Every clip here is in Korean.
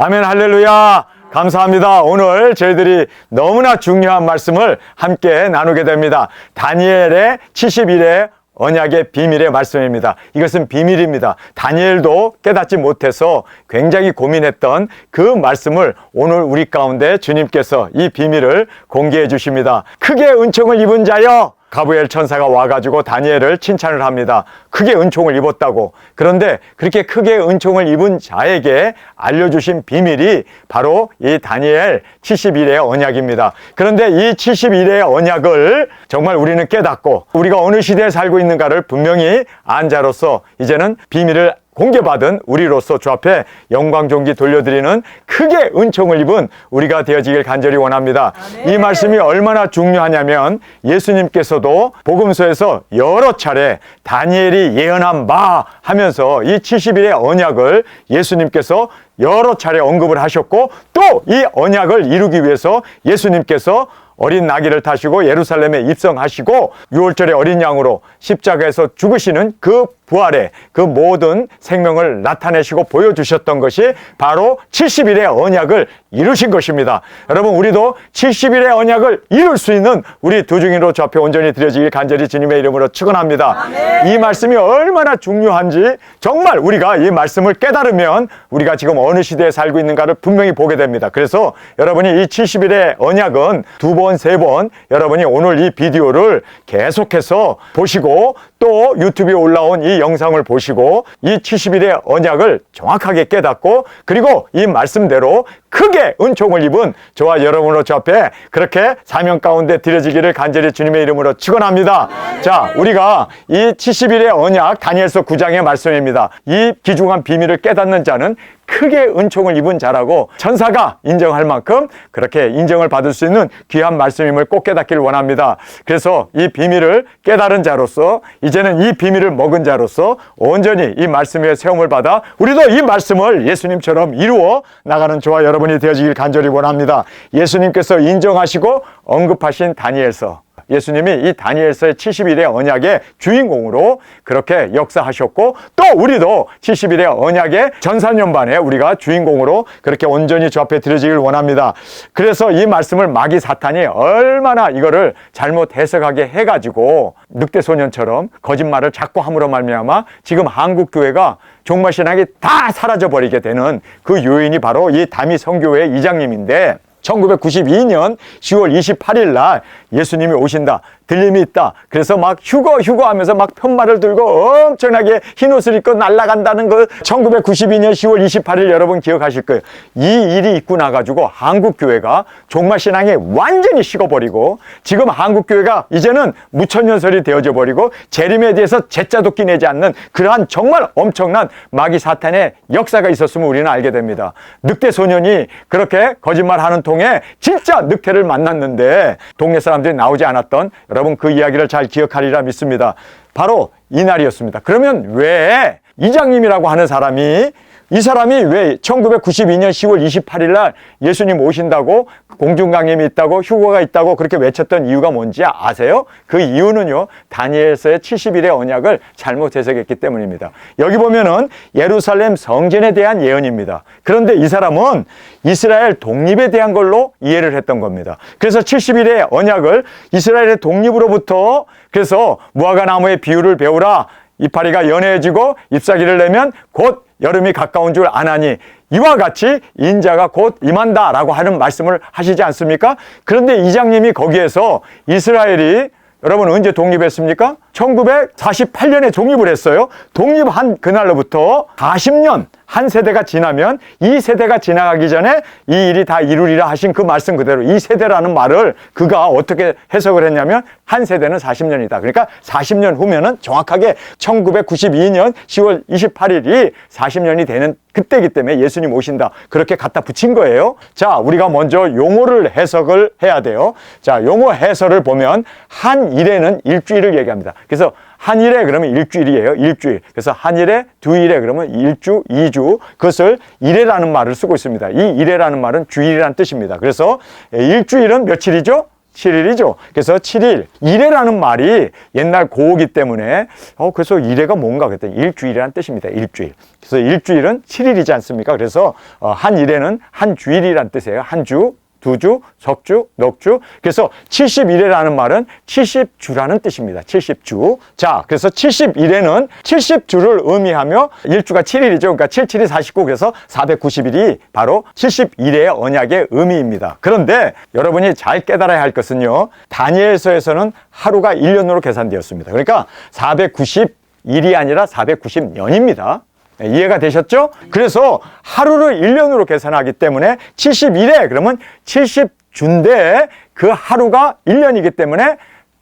아멘, 할렐루야. 감사합니다. 오늘 저희들이 너무나 중요한 말씀을 함께 나누게 됩니다. 다니엘의 70일의 언약의 비밀의 말씀입니다. 이것은 비밀입니다. 다니엘도 깨닫지 못해서 굉장히 고민했던 그 말씀을 오늘 우리 가운데 주님께서 이 비밀을 공개해 주십니다. 크게 은총을 입은 자여, 가브리엘 천사가 와가지고 다니엘을 칭찬을 합니다. 크게 은총을 입었다고. 그런데 그렇게 크게 은총을 입은 자에게 알려주신 비밀이 바로 이 다니엘 70일의 언약입니다. 그런데 이 70일의 언약을 정말 우리는 깨닫고 우리가 어느 시대에 살고 있는가를 분명히 안 자로서 이제는 비밀을 공개받은 우리로서 주 앞에 영광 존귀 돌려드리는 크게 은총을 입은 우리가 되어지길 간절히 원합니다. 이 말씀이 얼마나 중요하냐면 예수님께서도 복음서에서 여러 차례 다니엘이 예언한 바 하면서 이 70일의 언약을 예수님께서 여러 차례 언급을 하셨고, 또 이 언약을 이루기 위해서 예수님께서 어린 나귀를 타시고 예루살렘에 입성하시고 6월절에 어린 양으로 십자가에서 죽으시는 그 부활의 그 모든 생명을 나타내시고 보여주셨던 것이 바로 70일의 언약을 이루신 것입니다. 여러분, 우리도 70일의 언약을 이룰 수 있는 우리 두 증인으로 주 앞에 온전히 드려지길 간절히 주님의 이름으로 축원합니다. 이 말씀이 얼마나 중요한지 정말 우리가 이 말씀을 깨달으면 우리가 지금 어느 시대에 살고 있는가를 분명히 보게 됩니다. 그래서 여러분이 이 70일의 언약은 두 번, 세 번 여러분이 오늘 이 비디오를 계속해서 보시고 또 유튜브에 올라온 이 영상을 보시고 이 70일의 언약을 정확하게 깨닫고 그리고 이 말씀대로 크게 은총을 입은 저와 여러분으로 저 앞에 그렇게 사명 가운데 드려지기를 간절히 주님의 이름으로 축원합니다. 자, 우리가 이 70일의 언약 다니엘서 9장의 말씀입니다. 이 귀중한 비밀을 깨닫는 자는 크게 은총을 입은 자라고 천사가 인정할 만큼 그렇게 인정을 받을 수 있는 귀한 말씀임을 꼭 깨닫기를 원합니다. 그래서 이 비밀을 깨달은 자로서 이제는 이 비밀을 먹은 자로서 온전히 이 말씀 위에 세움을 받아 우리도 이 말씀을 예수님처럼 이루어 나가는 저와 여러분이 되어지길 간절히 원합니다. 예수님께서 인정하시고 언급하신 다니엘서, 예수님이 이 다니엘서의 70일의 언약의 주인공으로 그렇게 역사하셨고 또 우리도 70일의 언약의 전산년반에 우리가 주인공으로 그렇게 온전히 주 앞에 드려지길 원합니다. 그래서 이 말씀을 마귀 사탄이 얼마나 이거를 잘못 해석하게 해가지고 늑대소년처럼 거짓말을 자꾸 함으로 말미암아 지금 한국교회가 종말신앙이 다 사라져버리게 되는 그 요인이 바로 이 다미 선교회 이장님인데 1992년 10월 28일 날 예수님이 오신다, 들림이 있다. 그래서 막 휴거 하면서 막 편말을 들고 엄청나게 흰옷을 입고 날아간다는 거 1992년 10월 28일 여러분 기억하실 거예요. 이 일이 있고 나가지고 한국교회가 종말신앙이 완전히 식어버리고 지금 한국교회가 이제는 무천년설이 되어져 버리고 재림에 대해서 제자도 끼내지 않는 그러한 정말 엄청난 마귀 사탄의 역사가 있었음을 우리는 알게 됩니다. 늑대 소년이 그렇게 거짓말하는 통에 진짜 늑대를 만났는데 동네 사람들이 나오지 않았던 여러분 그 이야기를 잘 기억하리라 믿습니다. 바로 이 날이었습니다. 그러면 왜 이장님이라고 하는 사람이 이 사람이 왜 1992년 10월 28일 날 예수님 오신다고 공중강림이 있다고 휴거가 있다고 그렇게 외쳤던 이유가 뭔지 아세요? 그 이유는요, 다니엘서의 70일의 언약을 잘못 해석했기 때문입니다. 여기 보면은 예루살렘 성전에 대한 예언입니다. 그런데 이 사람은 이스라엘 독립에 대한 걸로 이해를 했던 겁니다. 그래서 70일의 언약을 이스라엘의 독립으로부터 그래서 무화과 나무의 비유를 배우라, 이파리가 연해지고 잎사귀를 내면 곧 여름이 가까운 줄 아나니 이와 같이 인자가 곧 임한다라고 하는 말씀을 하시지 않습니까? 그런데 이장님이 거기에서 이스라엘이 여러분 언제 독립했습니까? 1948년에 독립을 했어요. 독립한 그날로부터 40년 한 세대가 지나면 이 세대가 지나가기 전에 이 일이 다 이루리라 하신 그 말씀 그대로 이 세대라는 말을 그가 어떻게 해석을 했냐면 한 세대는 40년이다. 그러니까 40년 후면은 정확하게 1992년 10월 28일이 40년이 되는 그때이기 때문에 예수님 오신다. 그렇게 갖다 붙인 거예요. 자, 우리가 먼저 용어를 해석을 해야 돼요. 자, 용어 해설을 보면 한 일에는 일주일을 얘기합니다. 그래서 한 일에 그러면 일주일이에요. 일주일. 그래서 한 일에 두 일에 그러면 일주, 이주. 그것을 일회라는 말을 쓰고 있습니다. 이 일회라는 말은 주일이라는 뜻입니다. 그래서 일주일은 며칠이죠? 7일이죠. 그래서 7일, 이래라는 말이 옛날 고어기 때문에 그래서 이래가 뭔가 그랬더니 일주일이라는 뜻입니다. 일주일. 그래서 일주일은 7일이지 않습니까? 그래서 한 이래는 한 주일이라는 뜻이에요. 한 주, 두 주, 석주, 넉주. 그래서 70일이라는 말은 70주라는 뜻입니다. 70주. 자, 그래서 70일에는 70주를 의미하며 일주가 7일이죠. 그러니까 77이 49, 그래서 490일이 바로 71의 언약의 의미입니다. 그런데 여러분이 잘 깨달아야 할 것은요, 다니엘서에서는 하루가 1년으로 계산되었습니다. 그러니까 490일이 아니라 490년입니다. 이해가 되셨죠? 그래서 하루를 1년으로 계산하기 때문에 70일에 그러면 70주인데 그 하루가 1년이기 때문에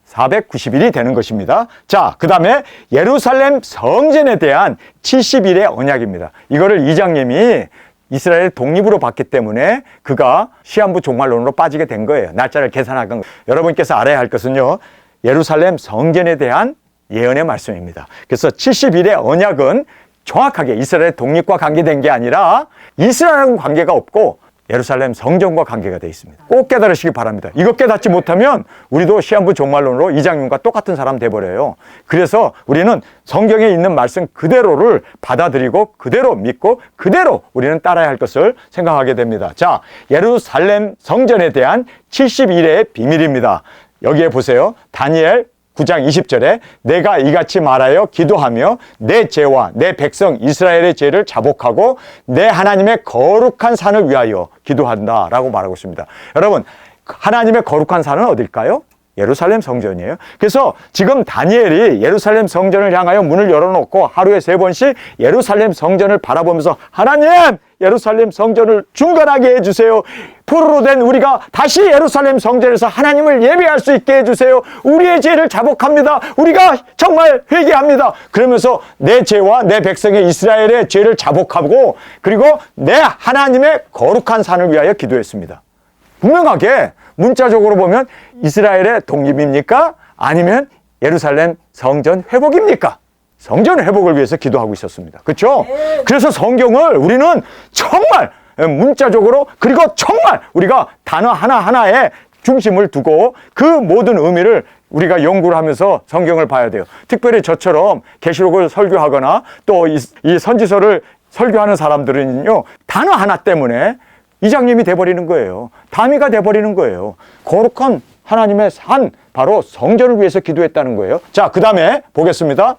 490일이 되는 것입니다. 자, 그 다음에 예루살렘 성전에 대한 70일의 언약입니다. 이거를 이장님이 이스라엘 독립으로 봤기 때문에 그가 시한부 종말론으로 빠지게 된 거예요. 날짜를 계산하는 거예요. 여러분께서 알아야 할 것은요, 예루살렘 성전에 대한 예언의 말씀입니다. 그래서 70일의 언약은 정확하게 이스라엘 독립과 관계된 게 아니라 이스라엘하고는 관계가 없고 예루살렘 성전과 관계가 되어 있습니다. 꼭 깨달으시기 바랍니다. 이거 깨닫지 못하면 우리도 시한부 종말론으로 이장님과 똑같은 사람 돼버려요. 그래서 우리는 성경에 있는 말씀 그대로를 받아들이고 그대로 믿고 그대로 우리는 따라야 할 것을 생각하게 됩니다. 자, 예루살렘 성전에 대한 70일의 비밀입니다. 여기에 보세요. 다니엘 9장 20절에 내가 이같이 말하여 기도하며 내 죄와 내 백성 이스라엘의 죄를 자복하고 내 하나님의 거룩한 산을 위하여 기도한다 라고 말하고 있습니다. 여러분, 하나님의 거룩한 산은 어딜까요? 예루살렘 성전이에요. 그래서 지금 다니엘이 예루살렘 성전을 향하여 문을 열어놓고 하루에 3번씩 예루살렘 성전을 바라보면서 하나님! 예루살렘 성전을 중건하게 해주세요. 포로로 된 우리가 다시 예루살렘 성전에서 하나님을 예배할 수 있게 해주세요. 우리의 죄를 자복합니다. 우리가 정말 회개합니다. 그러면서 내 죄와 내 백성의 이스라엘의 죄를 자복하고 그리고 내 하나님의 거룩한 산을 위하여 기도했습니다. 분명하게 문자적으로 보면 이스라엘의 독립입니까? 아니면 예루살렘 성전 회복입니까? 성전 회복을 위해서 기도하고 있었습니다. 그렇죠? 네. 그래서 성경을 우리는 정말 문자적으로 그리고 정말 우리가 단어 하나하나에 중심을 두고 그 모든 의미를 우리가 연구를 하면서 성경을 봐야 돼요. 특별히 저처럼 계시록을 설교하거나 또 이 선지서를 설교하는 사람들은요, 단어 하나 때문에 이장님이 돼버리는 거예요. 다미가 돼버리는 거예요. 거룩한 하나님의 산, 바로 성전을 위해서 기도했다는 거예요. 자, 그 다음에 보겠습니다.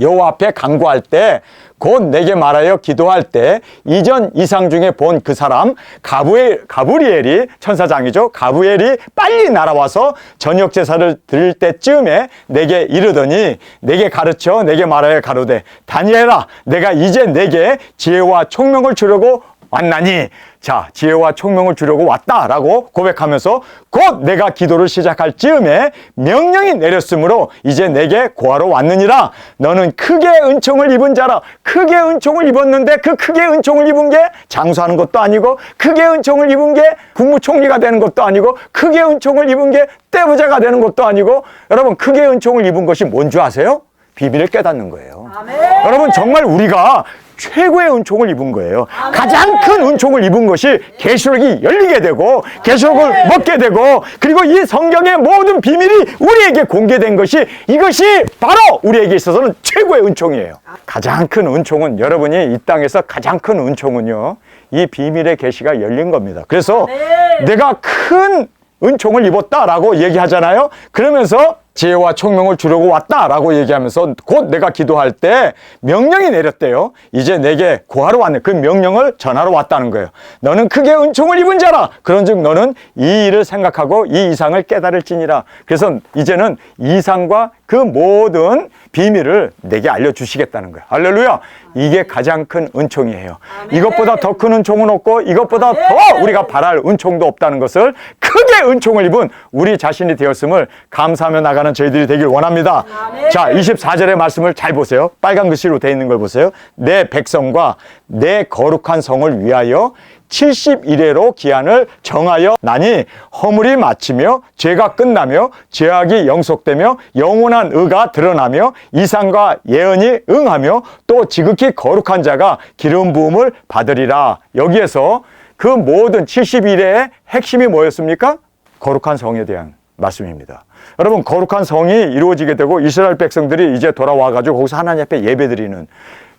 여호와 앞에 간구할 때 곧 내게 말하여 기도할 때 이전 이상 중에 본 그 사람 가브리엘이 천사장이죠. 가브리엘이 빨리 날아와서 저녁 제사를 드릴 때쯤에 내게 이르더니 내게 가르쳐 내게 말하여 가로되 다니엘아 내가 이제 내게 지혜와 총명을 주려고 왔나니. 자, 지혜와 총명을 주려고 왔다라고 고백하면서 곧 내가 기도를 시작할 즈음에 명령이 내렸으므로 이제 내게 고하러 왔느니라. 너는 크게 은총을 입은 자라. 크게 은총을 입었는데 그 크게 은총을 입은 게 장수하는 것도 아니고 크게 은총을 입은 게 국무총리가 되는 것도 아니고 크게 은총을 입은 게 떼부자가 되는 것도 아니고 여러분 크게 은총을 입은 것이 뭔지 아세요? 비밀을 깨닫는 거예요. 아멘. 여러분 정말 우리가 최고의 은총을 입은 거예요. 아멘. 가장 큰 은총을 입은 것이 계시록이 열리게 되고 계시록을 먹게 되고 그리고 이 성경의 모든 비밀이 우리에게 공개된 것이 이것이 바로 우리에게 있어서는 최고의 은총이에요. 가장 큰 은총은 여러분이 이 땅에서 가장 큰 은총은요. 이 비밀의 계시가 열린 겁니다. 그래서 아멘. 내가 큰 은총을 입었다라고 얘기하잖아요. 그러면서 지혜와 총명을 주려고 왔다라고 얘기하면서 곧 내가 기도할 때 명령이 내렸대요. 이제 내게 구하러 왔네. 그 명령을 전하러 왔다는 거예요. 너는 크게 은총을 입은 자라. 그런즉 너는 이 일을 생각하고 이 이상을 깨달을지니라. 그래서 이제는 이상과 그 모든 비밀을 내게 알려주시겠다는 거예요. 할렐루야. 이게 가장 큰 은총이에요. 아멘. 이것보다 더 큰 은총은 없고 이것보다 더 우리가 바랄 은총도 없다는 것을 크게 은총을 입은 우리 자신이 되었음을 감사하며 나가는 저희들이 되길 원합니다. 아멘. 자, 24절의 말씀을 잘 보세요. 빨간 글씨로 되어 있는 걸 보세요. 내 백성과 내 거룩한 성을 위하여 70일에로 기한을 정하여 나니 허물이 마치며 죄가 끝나며 죄악이 영속되며 영원한 의가 드러나며 이상과 예언이 응하며 또 지극히 거룩한 자가 기름 부음을 받으리라. 여기에서 그 모든 70일의 핵심이 뭐였습니까? 거룩한 성에 대한 말씀입니다. 여러분, 거룩한 성이 이루어지게 되고 이스라엘 백성들이 이제 돌아와가지고 거기서 하나님 앞에 예배드리는,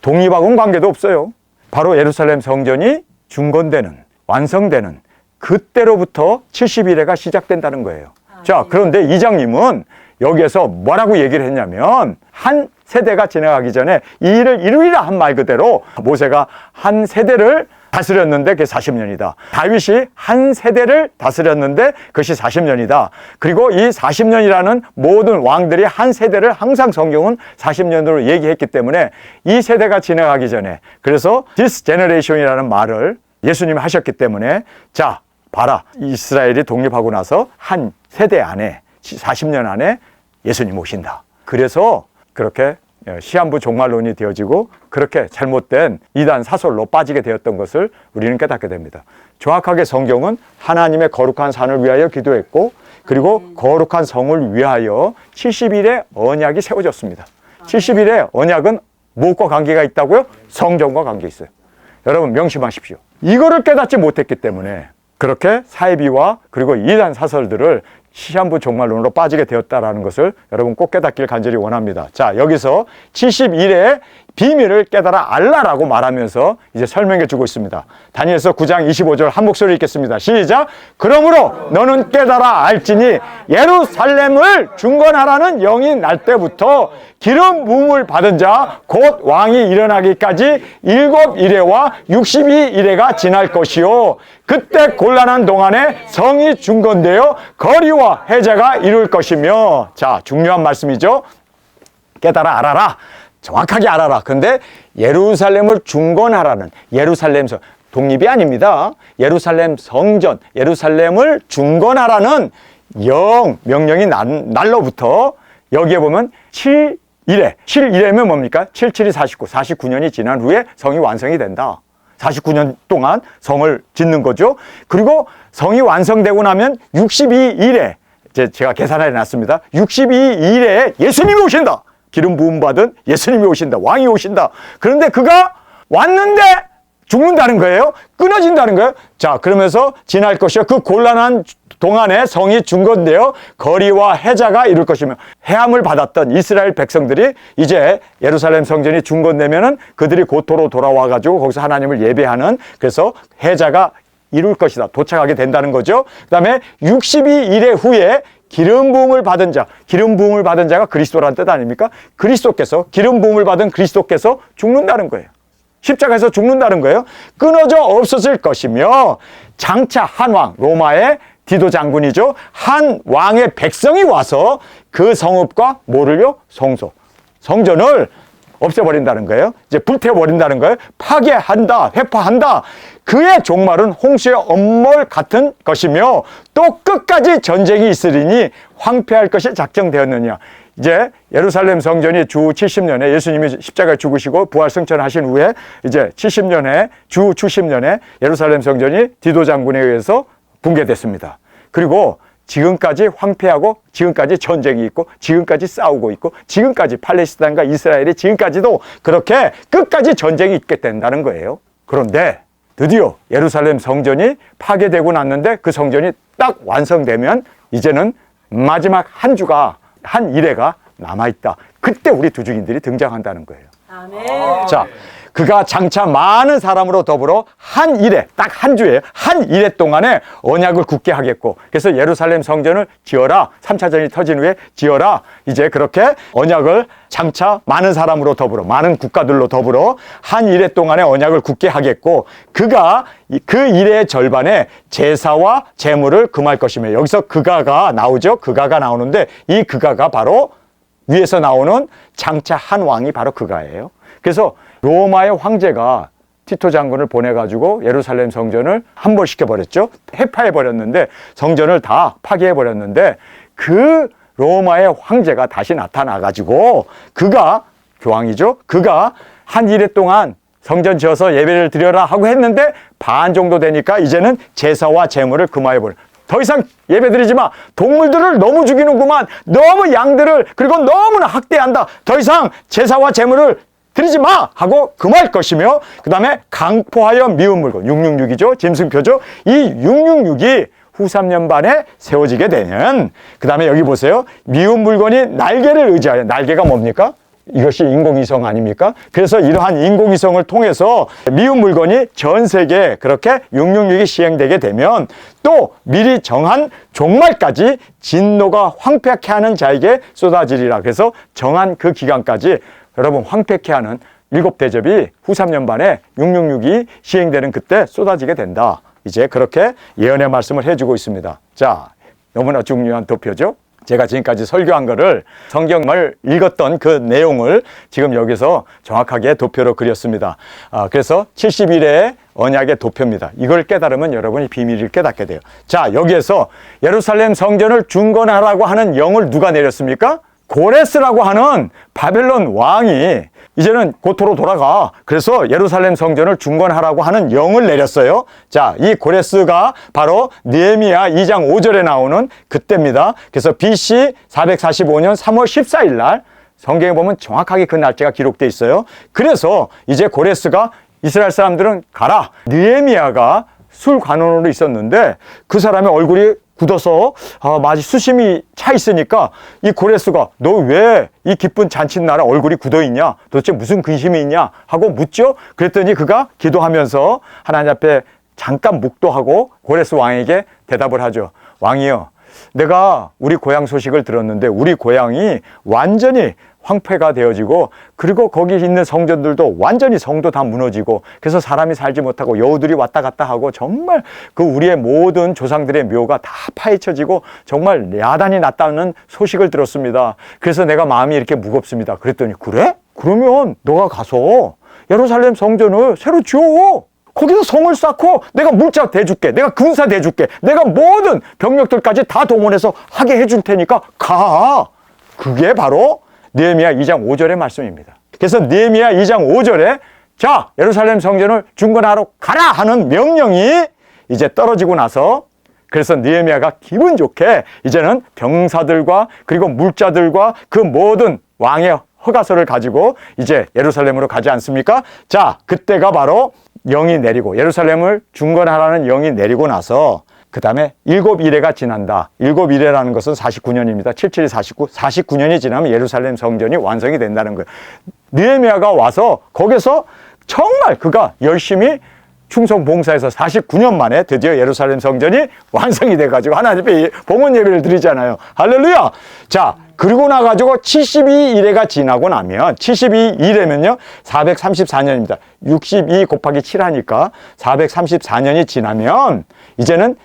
독립하고는 관계도 없어요. 바로 예루살렘 성전이 중건되는, 완성되는 그때로부터 70일회가 시작된다는 거예요. 자, 그런데 이장님은 여기에서 뭐라고 얘기를 했냐면, 한 세대가 지나가기 전에 이 일을 이루리라 한 말 그대로 모세가 한 세대를 다스렸는데 그게 40년이다. 다윗이 한 세대를 다스렸는데 그것이 40년이다. 그리고 이 40년이라는 모든 왕들이 한 세대를 항상 성경은 40년으로 얘기했기 때문에 이 세대가 지나가기 전에, 그래서 this generation이라는 말을 예수님이 하셨기 때문에, 자, 봐라. 이스라엘이 독립하고 나서 한 세대 안에 40년 안에 예수님 오신다. 그래서 그렇게 시한부 종말론이 되어지고 그렇게 잘못된 이단 사설로 빠지게 되었던 것을 우리는 깨닫게 됩니다. 정확하게 성경은 하나님의 거룩한 산을 위하여 기도했고, 그리고 거룩한 성을 위하여 70일의 언약이 세워졌습니다. 70일의 언약은 무엇과 관계가 있다고요? 성전과 관계 있어요. 여러분 명심하십시오. 이거를 깨닫지 못했기 때문에 그렇게 사이비와 그리고 이단 사설들을 시한부 종말론으로 빠지게 되었다라는 것을 여러분 꼭 깨닫길 간절히 원합니다. 자, 여기서 70일의 비밀을 깨달아 알라라고 말하면서 이제 설명해 주고 있습니다. 다니엘서 9장 25절 한 목소리 읽겠습니다. 시작! 그러므로 너는 깨달아 알지니 예루살렘을 중건하라는 영이 날 때부터 기름 부음을 받은 자 곧 왕이 일어나기까지 7일회와 62일회가 지날 것이요, 그때 곤란한 동안에 성이 중건되어 거리와 해제가 이룰 것이며. 자, 중요한 말씀이죠. 깨달아 알아라. 정확하게 알아라. 근데 예루살렘을 중건하라는, 예루살렘 성, 독립이 아닙니다. 예루살렘 성전, 예루살렘을 중건하라는 명령이 날로부터, 여기에 보면 7일회, 7일회면 뭡니까? 77이 49, 49년이 지난 후에 성이 완성이 된다. 49년 동안 성을 짓는 거죠. 그리고 성이 완성되고 나면 62일에, 제가 계산해 놨습니다. 62일에 예수님이 오신다. 기름 부음 받은 예수님이 오신다. 왕이 오신다. 그런데 그가 왔는데 죽는다는 거예요. 끊어진다는 거예요. 자, 그러면서 지날 것이요, 그 곤란한 동안에 성이 중건되어 거리와 해자가 이룰 것이며. 해함을 받았던 이스라엘 백성들이 이제 예루살렘 성전이 중건되면은 그들이 고토로 돌아와 가지고 거기서 하나님을 예배하는, 그래서 해자가 이룰 것이다. 도착하게 된다는 거죠. 그다음에 62일의 후에 기름 부음을 받은 자, 기름 부음을 받은 자가 그리스도라는 뜻 아닙니까? 그리스도께서, 기름 부음을 받은 그리스도께서 죽는다는 거예요. 십자가에서 죽는다는 거예요. 끊어져 없어질 것이며, 장차 한 왕, 로마의 디도 장군이죠. 한 왕의 백성이 와서 그 성읍과 뭐를요? 성전을 없애버린다는 거예요. 이제 불태워버린다는 거예요. 파괴한다, 회파한다. 그의 종말은 홍수의 엄몰 같은 것이며 또 끝까지 전쟁이 있으리니 황폐할 것이 작정되었느냐. 이제 예루살렘 성전이 주 70년에 예수님이 십자가에 죽으시고 부활 승천하신 후에 이제 70년에, 주 70년에 예루살렘 성전이 디도 장군에 의해서 붕괴됐습니다. 그리고 지금까지 황폐하고 지금까지 전쟁이 있고 지금까지 싸우고 있고 지금까지 팔레스타인과 이스라엘이 지금까지도 그렇게 끝까지 전쟁이 있게 된다는 거예요. 그런데 드디어 예루살렘 성전이 파괴되고 났는데 그 성전이 딱 완성되면 이제는 마지막 한 주가, 한 일회가 남아있다. 그때 우리 두 증인들이 등장한다는 거예요. 아멘. 자, 그가 장차 많은 사람으로 더불어 한 일회, 딱 한 주에 한 일회 동안에 언약을 굳게 하겠고, 그래서 예루살렘 성전을 지어라. 3차전이 터진 후에 지어라. 이제 그렇게 언약을 장차 많은 사람으로 더불어, 많은 국가들로 더불어 한 일회 동안에 언약을 굳게 하겠고, 그가 그 일회의 절반에 제사와 제물을 금할 것이며, 여기서 그가가 나오죠. 그가가 나오는데 이 그가가 바로 위에서 나오는 장차 한 왕이 바로 그가예요. 그래서 로마의 황제가 티토 장군을 보내가지고 예루살렘 성전을 함몰시켜버렸죠. 해파해버렸는데, 성전을 다 파괴해버렸는데, 그 로마의 황제가 다시 나타나가지고 그가, 교황이죠. 그가 한 일회 동안 성전 지어서 예배를 드려라 하고 했는데 반 정도 되니까 이제는 제사와 제물을 금하여버려. 더 이상 예배 드리지 마. 동물들을 너무 죽이는구만. 너무 양들을, 그리고 너무나 학대한다. 더 이상 제사와 제물을 드리지 마! 하고 금할 것이며, 그 다음에 강포하여 미운 물건, 666이죠. 짐승표죠. 이 666이 후삼년반에 세워지게 되면, 그 다음에 여기 보세요. 미운 물건이 날개를 의지하여, 날개가 뭡니까? 이것이 인공위성 아닙니까? 그래서 이러한 인공위성을 통해서 미운 물건이 전 세계에 그렇게 666이 시행되게 되면 또 미리 정한 종말까지 진노가 황폐케 하는 자에게 쏟아지리라. 그래서 정한 그 기간까지 여러분 황폐케 하는 7대접이 후삼년반에 666이 시행되는 그때 쏟아지게 된다. 이제 그렇게 예언의 말씀을 해주고 있습니다. 자, 너무나 중요한 도표죠. 제가 지금까지 설교한 거를 성경을 읽었던 그 내용을 지금 여기서 정확하게 도표로 그렸습니다. 그래서 70일의 언약의 도표입니다. 이걸 깨달으면 여러분이 비밀을 깨닫게 돼요. 자, 여기에서 예루살렘 성전을 중건하라고 하는 영을 누가 내렸습니까? 고레스라고 하는 바벨론 왕이 이제는 고토로 돌아가. 그래서 예루살렘 성전을 중건하라고 하는 영을 내렸어요. 자, 이 고레스가 바로 느헤미야 2장 5절에 나오는 그때입니다. 그래서 BC 445년 3월 14일 날 성경에 보면 정확하게 그 날짜가 기록되어 있어요. 그래서 이제 고레스가 이스라엘 사람들은 가라. 느헤미야가 술관원으로 있었는데 그 사람의 얼굴이 굳어서 마치 수심이 차 있으니까 이 고레스가 너 왜 이 기쁜 잔칫날에 얼굴이 굳어 있냐? 도대체 무슨 근심이 있냐? 하고 묻죠. 그랬더니 그가 기도하면서 하나님 앞에 잠깐 묵도하고 고레스 왕에게 대답을 하죠. 왕이여, 내가 우리 고향 소식을 들었는데 우리 고향이 완전히 황폐가 되어지고 그리고 거기 있는 성전들도 완전히 성도 다 무너지고 그래서 사람이 살지 못하고 여우들이 왔다 갔다 하고 정말 그 우리의 모든 조상들의 묘가 다 파헤쳐지고 정말 야단이 났다는 소식을 들었습니다. 그래서 내가 마음이 이렇게 무겁습니다. 그랬더니 그래? 그러면 너가 가서 예루살렘 성전을 새로 지어. 거기서 성을 쌓고 내가 물자 대줄게. 내가 군사 대줄게. 내가 모든 병력들까지 다 동원해서 하게 해줄 테니까 가. 그게 바로 느헤미야 2장 5절의 말씀입니다. 그래서 느헤미야 2장 5절에 자, 예루살렘 성전을 중건하러 가라 하는 명령이 이제 떨어지고 나서 그래서 느헤미야가 기분 좋게 이제는 병사들과 그리고 물자들과 그 모든 왕의 허가서를 가지고 이제 예루살렘으로 가지 않습니까? 자, 그때가 바로 영이 내리고 예루살렘을 중건하라는 영이 내리고 나서 그 다음에 7일회가 지난다. 7일회라는 것은 49년입니다. 77이 49, 49년이 지나면 예루살렘 성전이 완성이 된다는 거예요. 느헤미야가 와서 거기서 정말 그가 열심히 충성 봉사해서 49년 만에 드디어 예루살렘 성전이 완성이 돼가지고 하나님 앞에 봉헌 예배를 드리잖아요. 할렐루야! 자, 그리고 나가지고 72일회가 지나고 나면 72일회면요 434년입니다. 62 곱하기 7 하니까 434년이 지나면 이제는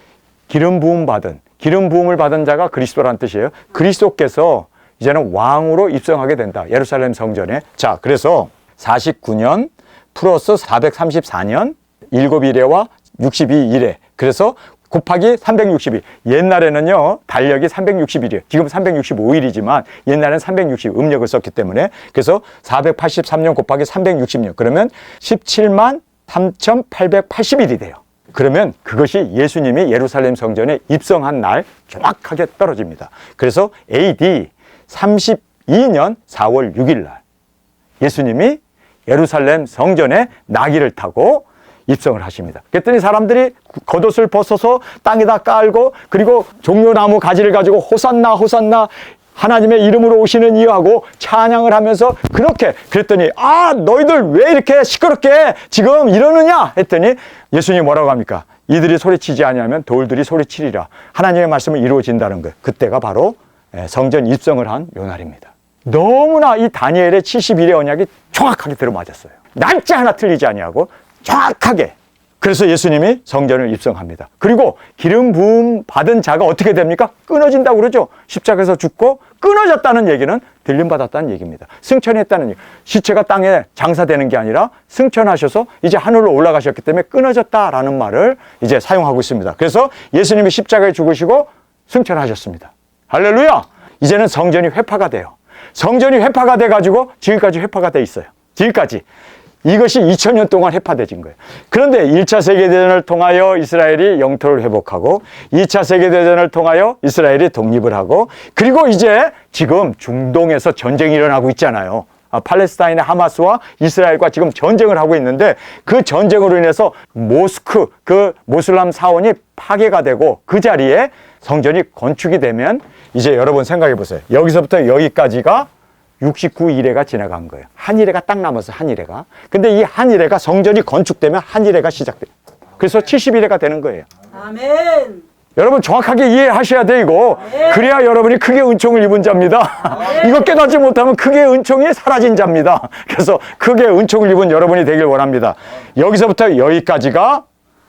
기름 부음을 받은 자가 그리스도라는 뜻이에요. 그리스도께서 이제는 왕으로 입성하게 된다. 예루살렘 성전에. 자, 그래서 49년 플러스 434년 7일회와 62일회. 그래서 곱하기 360일. 옛날에는요, 달력이 360일이에요. 지금 365일이지만 옛날에는 360 음력을 썼기 때문에 그래서 483년 곱하기 360년. 그러면 17만 3,880일이 돼요. 그러면 그것이 예수님이 예루살렘 성전에 입성한 날 정확하게 떨어집니다. 그래서 AD 32년 4월 6일 날 예수님이 예루살렘 성전에 나귀를 타고 입성을 하십니다. 그랬더니 사람들이 겉옷을 벗어서 땅에다 깔고 그리고 종려나무 가지를 가지고 호산나 호산나 하나님의 이름으로 오시는 이하고 찬양을 하면서 그렇게 그랬더니 너희들 왜 이렇게 시끄럽게 지금 이러느냐 했더니 예수님이 뭐라고 합니까? 이들이 소리치지 아니하면 돌들이 소리치리라. 하나님의 말씀은 이루어진다는 거예요. 그때가 바로 성전 입성을 한 요 날입니다. 너무나 이 다니엘의 70일의 언약이 정확하게 들어맞았어요. 날짜 하나 틀리지 아니하고 정확하게. 그래서 예수님이 성전을 입성합니다. 그리고 기름 부음 받은 자가 어떻게 됩니까? 끊어진다고 그러죠. 십자가에서 죽고 끊어졌다는 얘기는 들림받았다는 얘기입니다. 승천했다는 얘기. 시체가 땅에 장사되는 게 아니라 승천하셔서 이제 하늘로 올라가셨기 때문에 끊어졌다라는 말을 이제 사용하고 있습니다. 그래서 예수님이 십자가에 죽으시고 승천하셨습니다. 할렐루야! 이제는 성전이 회파가 돼요. 성전이 회파가 돼가지고 지금까지 회파가 돼 있어요. 지금까지. 이것이 2000년 동안 회파되진 거예요. 그런데 1차 세계대전을 통하여 이스라엘이 영토를 회복하고 2차 세계대전을 통하여 이스라엘이 독립을 하고 그리고 이제 지금 중동에서 전쟁이 일어나고 있잖아요. 팔레스타인의 하마스와 이스라엘과 지금 전쟁을 하고 있는데 그 전쟁으로 인해서 모스크, 그 모슬람 사원이 파괴가 되고 그 자리에 성전이 건축이 되면 이제 여러분 생각해 보세요. 여기서부터 여기까지가 69일회가 지나간 거예요. 한 일회가 딱 남았어요. 한 일회가. 근데 이 한 일회가 성전이 건축되면 한 일회가 시작돼요. 그래서 70일회가 되는 거예요. 아멘. 여러분 정확하게 이해하셔야 돼 이거. 그래야 여러분이 크게 은총을 입은 자입니다. 이거 깨닫지 못하면 크게 은총이 사라진 자입니다. 그래서 크게 은총을 입은 여러분이 되길 원합니다. 여기서부터 여기까지가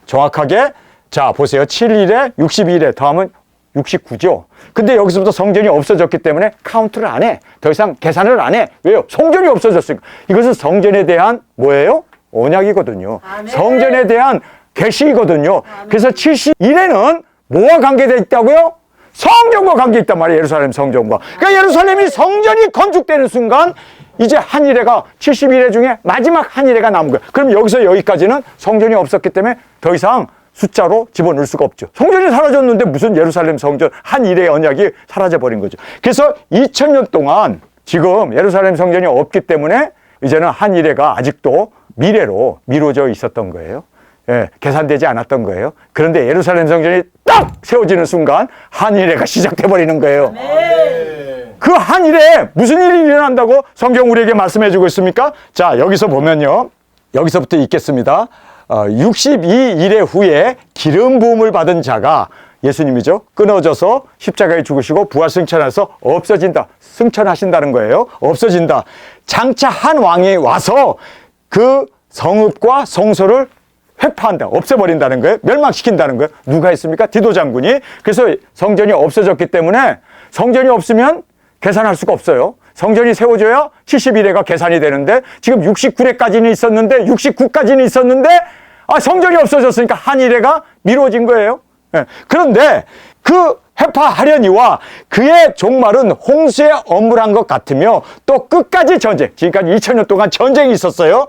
정확하게 자 보세요. 7일에 62일에 더하면 69죠. 근데 여기서부터 성전이 없어졌기 때문에 카운트를 안 해. 더 이상 계산을 안 해. 왜요? 성전이 없어졌으니까. 이것은 성전에 대한 뭐예요? 언약이거든요. 아멘. 성전에 대한 계시이거든요. 그래서 71에는 뭐와 관계되어 있다고요? 성전과 관계 있단 말이에요. 예루살렘 성전과. 그러니까 예루살렘이 성전이 건축되는 순간 이제 한 일회가 71회 중에 마지막 한 일회가 남은 거예요. 그럼 여기서 여기까지는 성전이 없었기 때문에 더 이상 숫자로 집어넣을 수가 없죠. 성전이 사라졌는데 무슨 예루살렘 성전 한 일회의 언약이 사라져버린 거죠. 그래서 2000년 동안 지금 예루살렘 성전이 없기 때문에 이제는 한 일회가 아직도 미래로 미뤄져 있었던 거예요. 예, 계산되지 않았던 거예요. 그런데 예루살렘 성전이 딱 세워지는 순간 한일회가 시작돼 버리는 거예요. 그 한일에 무슨 일이 일어난다고 성경 우리에게 말씀해 주고 있습니까? 자, 여기서 보면요. 여기서부터 읽겠습니다. 62일의 후에 기름 부음을 받은 자가 예수님이죠. 끊어져서 십자가에 죽으시고 부활 승천해서 없어진다. 승천하신다는 거예요. 없어진다. 장차 한 왕이 와서 그 성읍과 성소를 회파한다. 없애버린다는 거예요. 멸망시킨다는 거예요. 누가 했습니까? 디도 장군이. 그래서 성전이 없어졌기 때문에 성전이 없으면 계산할 수가 없어요. 성전이 세워져야 71회가 계산이 되는데 지금 69회까지는 있었는데 69까지는 있었는데 성전이 없어졌으니까 한 일회가 미뤄진 거예요. 네. 그런데 그 회파하려니와 그의 종말은 홍수에 어물한 것 같으며 또 끝까지 전쟁, 지금까지 2000년 동안 전쟁이 있었어요.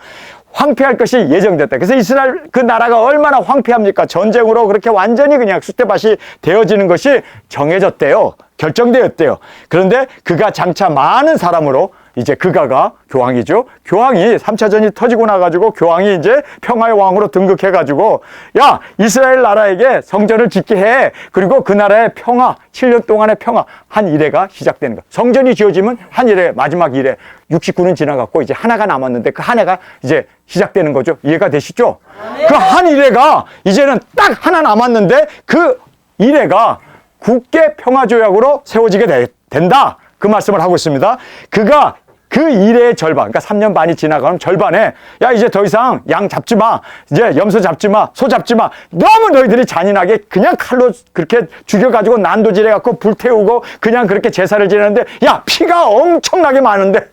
황폐할 것이 예정됐다. 그래서 이스라엘 그 나라가 얼마나 황폐합니까? 전쟁으로 그렇게 완전히 그냥 쑥대밭이 되어지는 것이 정해졌대요. 결정되었대요. 그런데 그가 장차 많은 사람으로 이제 그가가 교황이죠. 교황이 3차전이 터지고 나가지고 교황이 이제 평화의 왕으로 등극해가지고 야 이스라엘 나라에게 성전을 짓게 해. 그리고 그 나라의 평화 7년 동안의 평화 한 일회가 시작되는 거야. 성전이 지어지면 한 일회 마지막 일회 69는 지나갔고 이제 하나가 남았는데 그 한 해가 이제 시작되는 거죠. 이해가 되시죠? 그 한 일회가 이제는 딱 하나 남았는데 그 일회가 국계 평화조약으로 세워지게 된다. 그 말씀을 하고 있습니다. 그가 그 일의 절반, 그러니까 3년 반이 지나가면 절반에 야 이제 더 이상 양 잡지 마, 이제 염소 잡지 마, 소 잡지 마. 너무 너희들이 잔인하게 그냥 칼로 그렇게 죽여가지고 난도질해갖고 불태우고 그냥 그렇게 제사를 지내는데 야 피가 엄청나게 많은데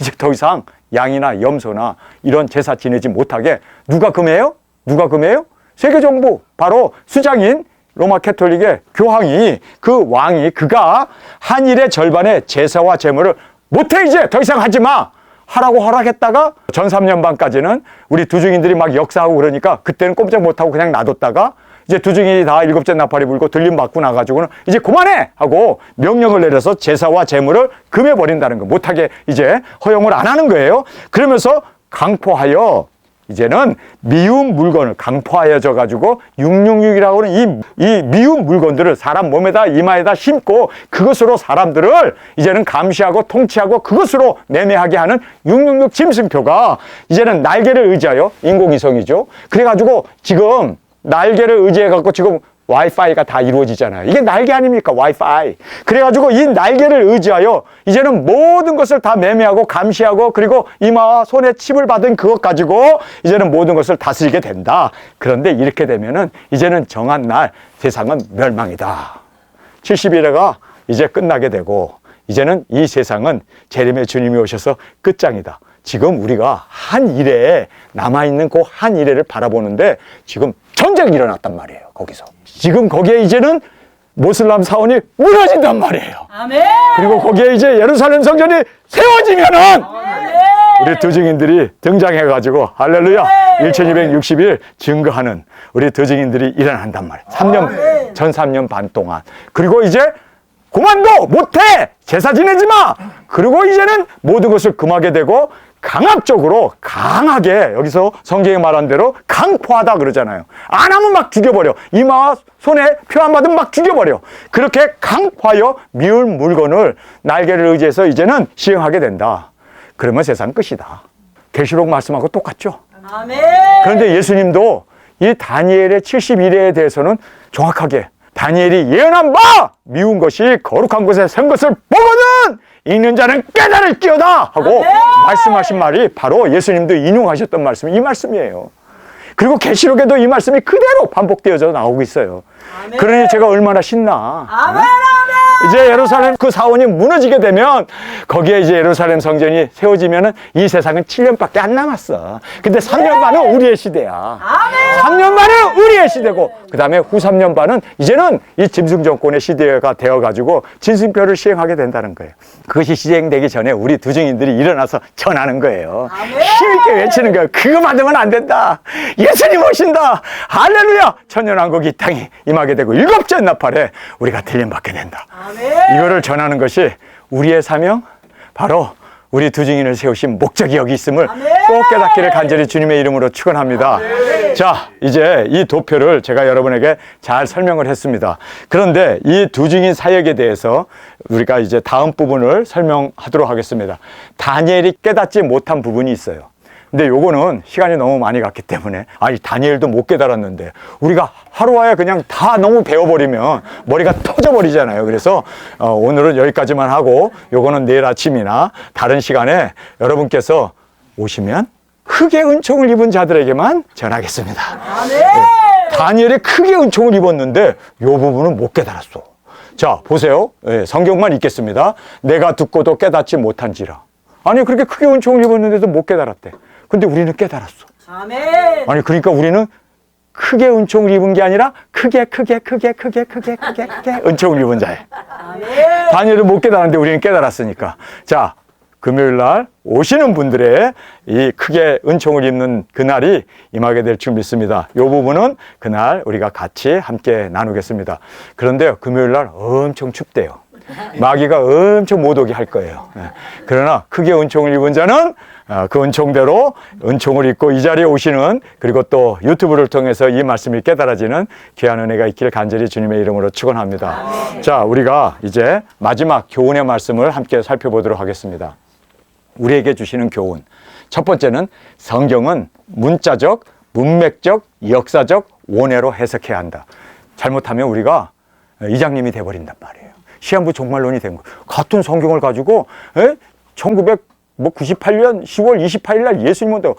이제 더 이상 양이나 염소나 이런 제사 지내지 못하게 누가 금해요? 누가 금해요? 세계정부 바로 수장인 로마 캐톨릭의 교황이 그 왕이 그가 한일의 절반의 제사와 제물을 못해 이제 더 이상 하지 마 하라고 허락했다가 전 3년 반까지는 우리 두중인들이 막 역사하고 그러니까 그때는 꼼짝 못하고 그냥 놔뒀다가 이제 두중인이 다 7째 나팔이 불고 들림 받고 나가지고는 이제 그만해 하고 명령을 내려서 제사와 제물을 금해버린다는 거 못하게 이제 허용을 안 하는 거예요. 그러면서 강포하여 이제는 미운 물건을 강포하여져 가지고 666이라고 하는 이 미운 물건들을 사람 몸에다 이마에다 심고 그것으로 사람들을 이제는 감시하고 통치하고 그것으로 매매하게 하는 666 짐승표가 이제는 날개를 의지하여 인공위성이죠. 그래가지고 지금 날개를 의지해 갖고 지금 와이파이가 다 이루어지잖아요. 이게 날개 아닙니까? 와이파이. 그래가지고 이 날개를 의지하여 이제는 모든 것을 다 매매하고 감시하고 그리고 이마와 손에 칩을 받은 그것 가지고 이제는 모든 것을 다스리게 된다. 그런데 이렇게 되면은 이제는 정한 날 세상은 멸망이다. 70일회가 이제 끝나게 되고 이제는 이 세상은 재림의 주님이 오셔서 끝장이다. 지금 우리가 한 일회에 남아있는 그 한 일회를 바라보는데 지금 전쟁이 일어났단 말이에요. 거기서. 지금 거기에 이제는 모슬람 사원이 무너진단 말이에요. 아멘. 그리고 거기에 이제 예루살렘 성전이 세워지면은 아멘. 우리 두증인들이 등장해가지고 할렐루야 1260일 증거하는 우리 두증인들이 일어난단 말이에요. 전 3년 반 동안. 그리고 이제 그만둬! 못해! 제사 지내지 마! 그리고 이제는 모든 것을 금하게 되고 강압적으로 강하게 여기서 성경이 말한 대로 강포하다 그러잖아요. 안 하면 막 죽여버려. 이마와 손에 표 안 받으면 막 죽여버려. 그렇게 강포하여 미운 물건을 날개를 의지해서 이제는 시행하게 된다. 그러면 세상 끝이다. 계시록 말씀하고 똑같죠. 아멘. 그런데 예수님도 이 다니엘의 71회에 대해서는 정확하게 다니엘이 예언한 바 미운 것이 거룩한 곳에 선 것을 보거든 읽는 자는 깨달을지어다 하고 말씀하신 말이 바로 예수님도 인용하셨던 말씀이 이 말씀이에요. 그리고 계시록에도 이 말씀이 그대로 반복되어져 나오고 있어요. 아멘. 그러니 제가 얼마나 신나. 아멘. 이제 예루살렘 그 사원이 무너지게 되면 거기에 이제 예루살렘 성전이 세워지면은 이 세상은 7년밖에 안 남았어. 근데 3년 반은 우리의 시대야. 아멘. 3년 반은 우리의 시대고 그 다음에 후 3년 반은 이제는 이 짐승 정권의 시대가 되어가지고 진승표를 시행하게 된다는 거예요. 그것이 시행되기 전에 우리 두 증인들이 일어나서 전하는 거예요. 아멘. 힘있게 외치는 거예요. 그거 받으면 안 된다. 예수님 오신다. 할렐루야. 천년왕국이 이 땅에 임하게 되고 일곱째 나팔에 우리가 들림받게 된다. 아멘. 이거를 전하는 것이 우리의 사명, 바로 우리 두 증인을 세우신 목적이 여기 있음을 아멘. 꼭 깨닫기를 간절히 주님의 이름으로 축원합니다. 자, 이제 이 도표를 제가 여러분에게 잘 설명을 했습니다. 그런데 이 두 증인 사역에 대해서 우리가 이제 다음 부분을 설명하도록 하겠습니다. 다니엘이 깨닫지 못한 부분이 있어요. 근데 요거는 시간이 너무 많이 갔기 때문에 아니 다니엘도 못 깨달았는데 우리가 하루아에 그냥 다 너무 배워버리면 머리가 터져버리잖아요. 그래서 오늘은 여기까지만 하고 요거는 내일 아침이나 다른 시간에 여러분께서 오시면 크게 은총을 입은 자들에게만 전하겠습니다. 아멘. 다니엘이 크게 은총을 입었는데 요 부분은 못 깨달았어. 자 보세요. 성경만 읽겠습니다. 내가 듣고도 깨닫지 못한지라. 아니 그렇게 크게 은총을 입었는데도 못 깨달았대. 근데 우리는 깨달았어. 아멘. 아니 그러니까 우리는 크게 은총을 입은 게 아니라 크게 은총을 입은 자예요. 아멘. 다니엘은 못 깨달았는데 우리는 깨달았으니까. 자, 금요일 날 오시는 분들의 이 크게 은총을 입는 그날이 임하게 될 줄 믿습니다. 이 부분은 그날 우리가 같이 함께 나누겠습니다. 그런데요, 금요일 날 엄청 춥대요. 마귀가 엄청 못 오게 할 거예요. 그러나 크게 은총을 입은 자는 그 은총대로 은총을 입고 이 자리에 오시는, 그리고 또 유튜브를 통해서 이 말씀이 깨달아지는 귀한 은혜가 있기를 간절히 주님의 이름으로 축원합니다. 자, 우리가 이제 마지막 교훈의 말씀을 함께 살펴보도록 하겠습니다. 우리에게 주시는 교훈. 첫 번째는 성경은 문자적, 문맥적, 역사적 원해로 해석해야 한다. 잘못하면 우리가 이장님이 돼버린단 말이에요. 시한부 종말론이 된 거. 같은 성경을 가지고 1998년 10월 28일 날 예수님한테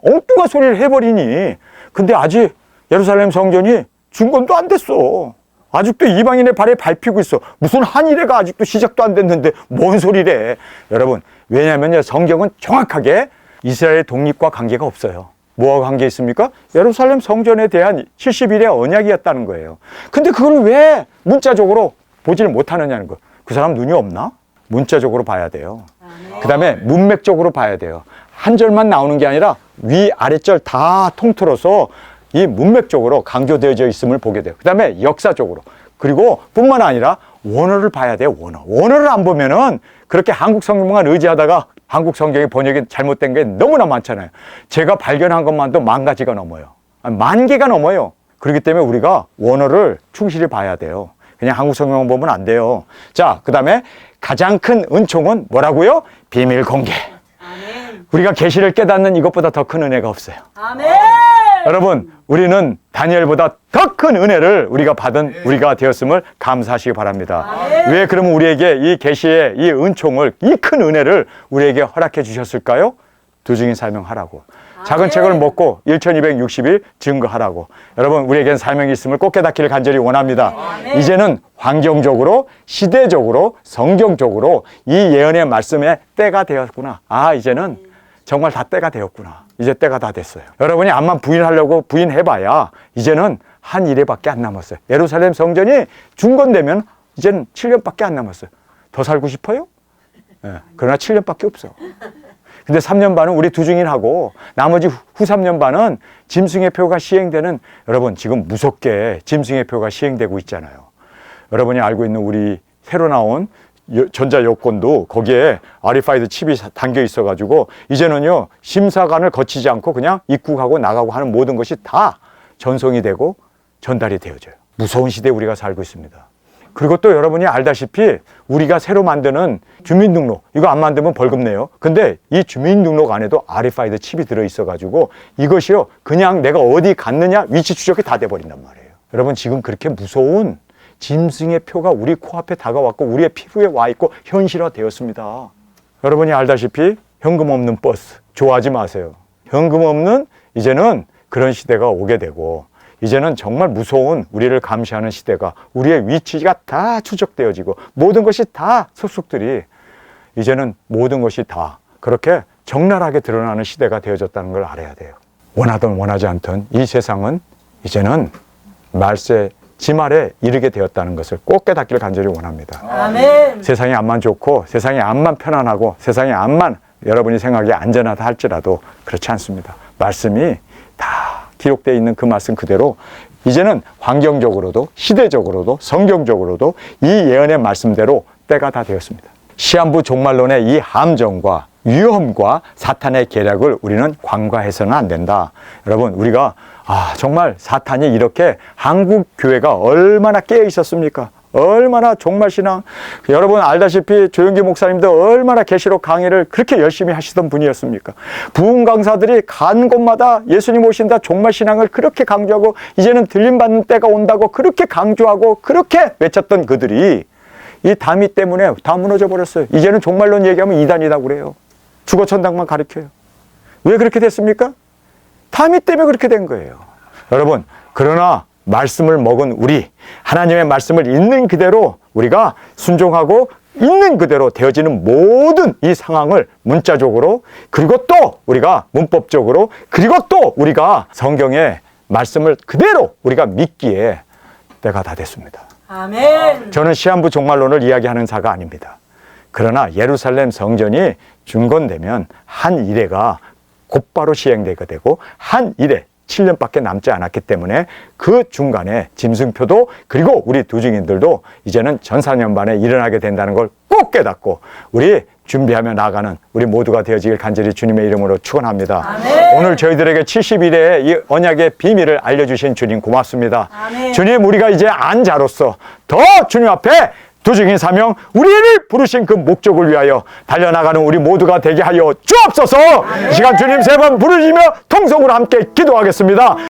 엉뚱한 소리를 해버리니, 근데 아직 예루살렘 성전이 준건도 안 됐어. 아직도 이방인의 발에 밟히고 있어. 무슨 한일회가 아직도 시작도 안 됐는데 뭔 소리래. 여러분, 왜냐하면 성경은 정확하게 이스라엘의 독립과 관계가 없어요. 뭐와 관계 있습니까? 예루살렘 성전에 대한 70일의 언약이었다는 거예요. 근데 그걸 왜 문자적으로 보지를 못하느냐는 거. 그 사람 눈이 없나? 문자적으로 봐야 돼요. 그 다음에 문맥적으로 봐야 돼요. 한 절만 나오는 게 아니라 위, 아래절 다 통틀어서 이 문맥적으로 강조되어져 있음을 보게 돼요. 그 다음에 역사적으로. 그리고 뿐만 아니라 원어를 봐야 돼요. 원어를 안 보면은 그렇게 한국 성경만 의지하다가 한국 성경의 번역이 잘못된 게 너무나 많잖아요. 제가 발견한 것만도 10,000가지가 넘어요. 10,000개가 넘어요. 그렇기 때문에 우리가 원어를 충실히 봐야 돼요. 그냥 한국 성경만 보면 안 돼요. 자, 그 다음에 가장 큰 은총은 뭐라고요? 비밀 공개. 아멘. 우리가 계시를 깨닫는 이것보다 더 큰 은혜가 없어요. 아멘. 여러분, 우리는 다니엘보다 더 큰 은혜를 우리가 받은 우리가 되었음을 감사하시기 바랍니다. 아멘. 왜 그러면 우리에게 이 계시의 이 은총을, 이 큰 은혜를 우리에게 허락해 주셨을까요? 두 증인 사명하라고. 작은 책을 먹고 1260일 증거하라고. 여러분, 우리에겐 사명이 있음을 꼭 깨닫기를 간절히 원합니다. 아멘. 이제는 환경적으로, 시대적으로, 성경적으로 이 예언의 말씀에 때가 되었구나. 아, 이제는 정말 다 때가 되었구나. 이제 때가 다 됐어요. 여러분이 암만 부인하려고 부인해봐야 이제는 한 1회밖에 안 남았어요. 예루살렘 성전이 중건되면 이제는 7년밖에 안 남았어요. 더 살고 싶어요? 네. 그러나 7년밖에 없어. 근데 3년 반은 우리 두 증인하고 나머지 후 3년 반은 짐승의 표가 시행되는, 여러분 지금 무섭게 짐승의 표가 시행되고 있잖아요. 여러분이 알고 있는 우리 새로 나온 전자 여권도 거기에 RFID 칩이 담겨 있어가지고 이제는요 심사관을 거치지 않고 그냥 입국하고 나가고 하는 모든 것이 다 전송이 되고 전달이 되어져요. 무서운 시대에 우리가 살고 있습니다. 그리고 또 여러분이 알다시피 우리가 새로 만드는 주민등록 이거 안 만들면 벌금 내요. 근데 이 주민등록 안에도 RFID 칩이 들어있어가지고 이것이요 그냥 내가 어디 갔느냐 위치 추적이 다 돼버린단 말이에요. 여러분 지금 그렇게 무서운 짐승의 표가 우리 코앞에 다가왔고 우리의 피부에 와 있고 현실화 되었습니다. 여러분이 알다시피 현금 없는 버스 좋아하지 마세요. 현금 없는 이제는 그런 시대가 오게 되고 이제는 정말 무서운 우리를 감시하는 시대가 우리의 위치가 다 추적되어지고 모든 것이 다 속속들이 이제는 모든 것이 다 그렇게 적나라하게 드러나는 시대가 되어졌다는 걸 알아야 돼요. 원하든 원하지 않든 이 세상은 이제는 말세 지말에 이르게 되었다는 것을 꼭 깨닫기를 간절히 원합니다. 아멘. 세상이 암만 좋고 세상이 암만 편안하고 세상이 암만 여러분이 생각이 안전하다 할지라도 그렇지 않습니다. 말씀이 다 기록되어 있는 그 말씀 그대로 이제는 환경적으로도 시대적으로도 성경적으로도 이 예언의 말씀대로 때가 다 되었습니다. 시한부 종말론의 이 함정과 위험과 사탄의 계략을 우리는 관과해서는 안 된다. 여러분 우리가 정말 사탄이 이렇게 한국 교회가 얼마나 깨어 있었습니까? 얼마나 종말신앙 여러분 알다시피 조영기 목사님도 얼마나 계시록 강의를 그렇게 열심히 하시던 분이었습니까? 부흥 강사들이 간 곳마다 예수님 오신다 종말신앙을 그렇게 강조하고 이제는 들림받는 때가 온다고 그렇게 강조하고 그렇게 외쳤던 그들이 이 다미 때문에 다 무너져 버렸어요. 이제는 종말론 얘기하면 이단이라고 그래요. 주거천당만 가르쳐요. 왜 그렇게 됐습니까? 다미 때문에 그렇게 된 거예요. 여러분 그러나 말씀을 먹은 우리 하나님의 말씀을 있는 그대로 우리가 순종하고 있는 그대로 되어지는 모든 이 상황을 문자적으로 그리고 또 우리가 문법적으로 그리고 또 우리가 성경의 말씀을 그대로 우리가 믿기에 때가 다 됐습니다. 아멘. 저는 시한부 종말론을 이야기하는 자가 아닙니다. 그러나 예루살렘 성전이 준건되면 한 이래가 곧바로 시행되게 되고 한 이래 7년밖에 남지 않았기 때문에 그 중간에 짐승표도 그리고 우리 두 증인들도 이제는 전사년반에 일어나게 된다는 걸 꼭 깨닫고 우리 준비하며 나아가는 우리 모두가 되어지길 간절히 주님의 이름으로 축원합니다. 아멘. 오늘 저희들에게 70일의 이 언약의 비밀을 알려주신 주님 고맙습니다. 아멘. 주님 우리가 이제 안자로서 더 주님 앞에 두 증인 사명 우리를 부르신 그 목적을 위하여 달려나가는 우리 모두가 되게 하여 주옵소서. 이 시간 주님 세 번 부르시며 통성으로 함께 기도하겠습니다.